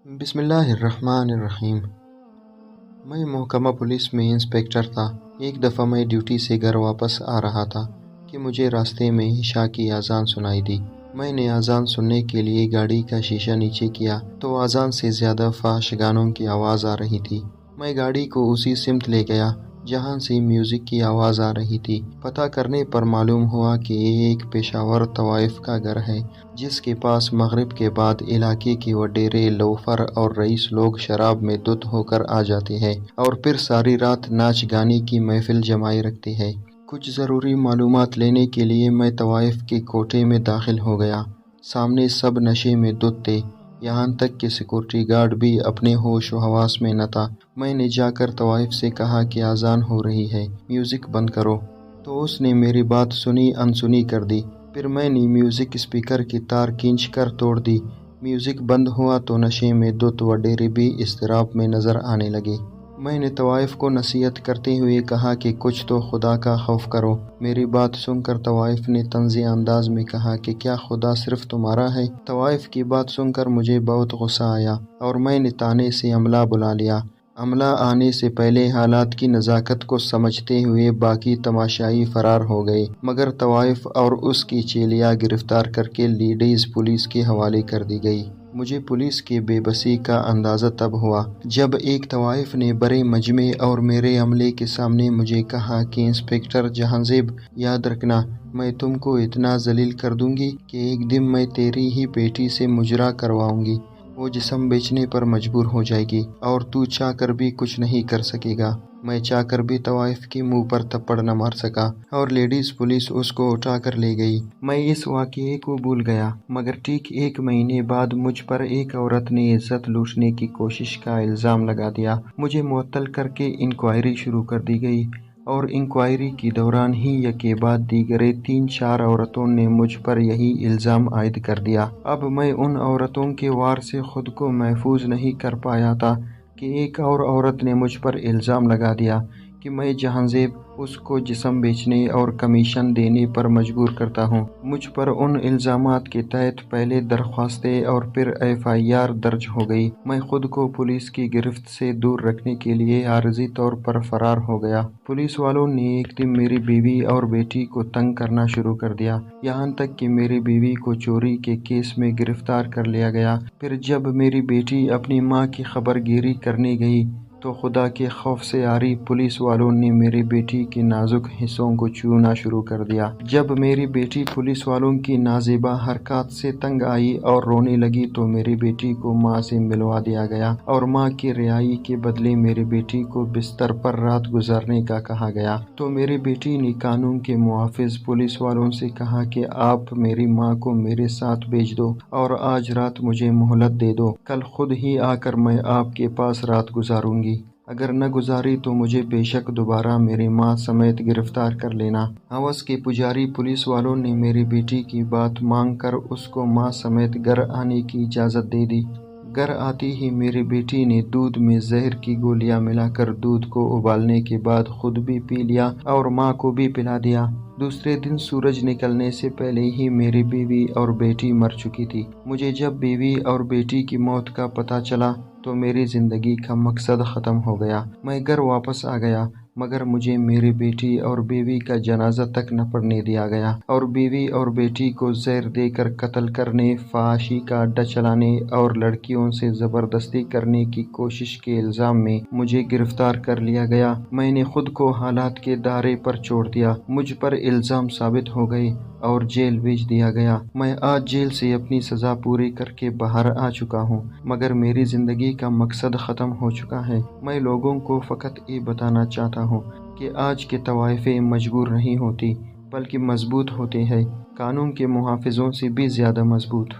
بسم اللہ الرحمن الرحیم۔ میں محکمہ پولیس میں انسپکٹر تھا۔ ایک دفعہ میں ڈیوٹی سے گھر واپس آ رہا تھا کہ مجھے راستے میں عشاء کی اذان سنائی دی۔ میں نے اذان سننے کے لیے گاڑی کا شیشہ نیچے کیا تو اذان سے زیادہ فحش گانوں کی آواز آ رہی تھی۔ میں گاڑی کو اسی سمت لے گیا جہاں سے میوزک کی آواز آ رہی تھی۔ پتہ کرنے پر معلوم ہوا کہ یہ ایک پشاور طوائف کا گھر ہے جس کے پاس مغرب کے بعد علاقے کے وڈیرے، لوفر اور رئیس لوگ شراب میں دھت ہو کر آ جاتے ہیں اور پھر ساری رات ناچ گانے کی محفل جمائے رکھتے ہیں۔ کچھ ضروری معلومات لینے کے لیے میں طوائف کے کوٹے میں داخل ہو گیا۔ سامنے سب نشے میں دھت تھے، یہاں تک کہ سیکورٹی گارڈ بھی اپنے ہوش و حواس میں نہ تھا۔ میں نے جا کر طوائف سے کہا کہ اذان ہو رہی ہے، میوزک بند کرو، تو اس نے میری بات سنی انسنی کر دی۔ پھر میں نے میوزک اسپیکر کی تار کھینچ کر توڑ دی۔ میوزک بند ہوا تو نشے میں دھت وڈیرے بھی اضطراب میں نظر آنے لگے۔ میں نے طوائف کو نصیحت کرتے ہوئے کہا کہ کچھ تو خدا کا خوف کرو۔ میری بات سن کر طوائف نے طنزیہ انداز میں کہا کہ کیا خدا صرف تمہارا ہے؟ طوائف کی بات سن کر مجھے بہت غصہ آیا اور میں نے تانے سے عملہ بلا لیا۔ عملہ آنے سے پہلے حالات کی نزاکت کو سمجھتے ہوئے باقی تماشائی فرار ہو گئے، مگر طوائف اور اس کی چیلیاں گرفتار کر کے لیڈیز پولیس کے حوالے کر دی گئی۔ مجھے پولیس کی بے بسی کا اندازہ تب ہوا جب ایک طوائف نے بڑے مجمع اور میرے عملے کے سامنے مجھے کہا کہ انسپکٹر جہانزیب، یاد رکھنا، میں تم کو اتنا ذلیل کر دوں گی کہ ایک دن میں تیری ہی بیٹی سے مجرا کرواؤں گی، وہ جسم بیچنے پر مجبور ہو جائے گی اور تو چاہ کر بھی کچھ نہیں کر سکے گا۔ میں چاہ کر بھی طوائف کے منہ پر تھپڑ نہ مار سکا اور لیڈیز پولیس اس کو اٹھا کر لے گئی۔ میں اس واقعے کو بھول گیا، مگر ٹھیک ایک مہینے بعد مجھ پر ایک عورت نے عزت لوٹنے کی کوشش کا الزام لگا دیا۔ مجھے معطل کر کے انکوائری شروع کر دی گئی اور انکوائری کے دوران ہی یکے بعد دیگرے 3-4 عورتوں نے مجھ پر یہی الزام عائد کر دیا۔ اب میں ان عورتوں کے وار سے خود کو محفوظ نہیں کر پایا تھا کہ ایک اور عورت نے مجھ پر الزام لگا دیا کہ میں جہانزیب اس کو جسم بیچنے اور کمیشن دینے پر مجبور کرتا ہوں۔ مجھ پر ان الزامات کے تحت پہلے درخواستیں اور پھر FIR درج ہو گئی۔ میں خود کو پولیس کی گرفت سے دور رکھنے کے لیے عارضی طور پر فرار ہو گیا۔ پولیس والوں نے ایک دن میری بیوی اور بیٹی کو تنگ کرنا شروع کر دیا، یہاں تک کہ میری بیوی کو چوری کے کیس میں گرفتار کر لیا گیا۔ پھر جب میری بیٹی اپنی ماں کی خبر گیری کرنے گئی تو خدا کے خوف سے عاری پولیس والوں نے میری بیٹی کے نازک حصوں کو چھونا شروع کر دیا۔ جب میری بیٹی پولیس والوں کی نازیبا حرکات سے تنگ آئی اور رونے لگی تو میری بیٹی کو ماں سے ملوا دیا گیا اور ماں کی رہائی کے بدلے میری بیٹی کو بستر پر رات گزارنے کا کہا گیا۔ تو میری بیٹی نے قانون کے محافظ پولیس والوں سے کہا کہ آپ میری ماں کو میرے ساتھ بھیج دو اور آج رات مجھے مہلت دے دو، کل خود ہی آ کر میں آپ کے پاس رات گزاروں گی، اگر نہ گزاری تو مجھے بے شک دوبارہ میری ماں سمیت گرفتار کر لینا۔ ہوس کے پجاری پولیس والوں نے میری بیٹی کی بات مان کر اس کو ماں سمیت گھر آنے کی اجازت دے دی۔ گھر آتی ہی میری بیٹی نے دودھ میں زہر کی گولیاں ملا کر دودھ کو ابالنے کے بعد خود بھی پی لیا اور ماں کو بھی پلا دیا۔ دوسرے دن سورج نکلنے سے پہلے ہی میری بیوی اور بیٹی مر چکی تھی۔ مجھے جب بیوی اور بیٹی کی موت کا پتہ چلا تو میری زندگی کا مقصد ختم ہو گیا۔ میں گھر واپس آ گیا، مگر مجھے میری بیٹی اور بیوی کا جنازہ تک نہ پڑھنے دیا گیا اور بیوی اور بیٹی کو زہر دے کر قتل کرنے، فحاشی کا اڈہ چلانے اور لڑکیوں سے زبردستی کرنے کی کوشش کے الزام میں مجھے گرفتار کر لیا گیا۔ میں نے خود کو حالات کے دائرے پر چھوڑ دیا، مجھ پر الزام ثابت ہو گئے اور جیل بھیج دیا گیا۔ میں آج جیل سے اپنی سزا پوری کر کے باہر آ چکا ہوں، مگر میری زندگی کا مقصد ختم ہو چکا ہے۔ میں لوگوں کو فقط یہ بتانا چاہتا ہوں کہ آج کے طوائفیں مجبور نہیں ہوتی، بلکہ مضبوط ہوتے ہیں، قانون کے محافظوں سے بھی زیادہ مضبوط۔